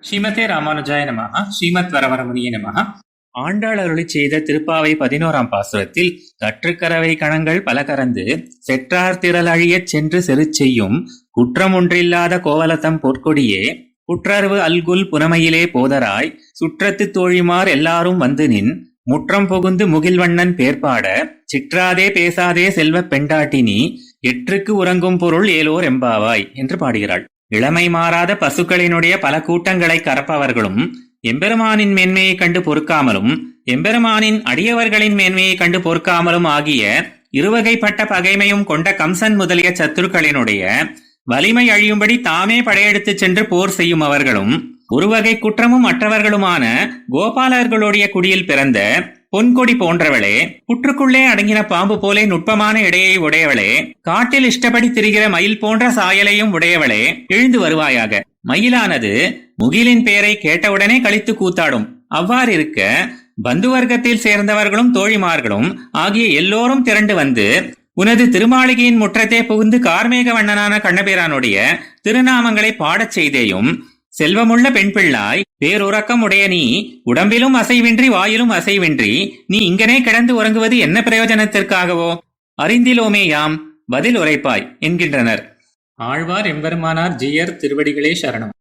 ஸ்ரீமதே ராமானுஜாய நமஹ. ஸ்ரீமத் வரவரமுனியே நமஹ. ஆண்டாள் அருளி செய்த திருப்பாவை 11ஆம் பாசுரத்தில் கற்றுக்கரவை கணங்கள் பல கறந்து செற்றார் திரள் அழியச் சென்று செருச்செய்யும் குற்றமொன்றில்லாத கோவலத்தம் பொற்கொடியே குற்றர்வு அல்குல் புனமையிலே போதராய் சுற்றத்து தோழிமார் எல்லாரும் வந்து நின் முற்றம் புகுந்து முகில்வண்ணன் பேர்பாட சிற்றாதே பேசாதே செல்வப் பெண்டாட்டினி எற்றுக்கு உறங்கும் பொருள் ஏலோர் எம்பாவாய் என்று பாடுகிறாள். இளமை மாறாத பசுக்களினுடைய பல கூட்டங்களை கறப்பவர்களும் எம்பெருமானின் மேன்மையை கண்டு பொறுக்காமலும் எம்பெருமானின் அடியவர்களின் மேன்மையை கண்டு பொறுக்காமலும் ஆகிய இருவகைப்பட்ட பகைமையும் கொண்ட கம்சன் முதலிய சத்துருக்களினுடைய வலிமை அழியும்படி தாமே படையெடுத்துச் சென்று போர் செய்யும் அவர்களும் ஒருவகை குற்றமும் மற்றவர்களுமான கோபாலர்களுடைய குடியில் பிறந்த பொன்கொடி போன்றவளே, புற்றுக்குள்ளே அடங்கின பாம்பு போலே நுட்பமான இடையை உடையவளே, காட்டில் இஷ்டப்படி திரிகிற மயில் போன்ற சாயலையும் உடையவளே, எழுந்து வருவாயாக. மயிலானது முகிலின் பெயரை கேட்டவுடனே கழித்து கூத்தாடும். அவ்வாறிருக்க பந்துவர்க்கத்தில் சேர்ந்தவர்களும் தோழிமார்களும் ஆகிய எல்லோரும் திரண்டு வந்து உனது திருமாளிகையின் முற்றத்தே புகுந்து கார்மேக வண்ணனான கண்ணபிரானுடைய திருநாமங்களை பாடச் செய்தேயும் செல்வமுள்ள பெண் பிள்ளாய், பேருறக்கம் உடைய நீ உடம்பிலும் அசைவின்றி வாயிலும் அசைவின்றி நீ இங்கனே கிடந்து உறங்குவது என்ன பிரயோஜனத்திற்காகவோ அறிந்திலோமே யாம், பதில் உரைப்பாய் என்கின்றனர். ஆழ்வார் எம்பெருமானார் ஜீயர் திருவடிகளே சரணம்.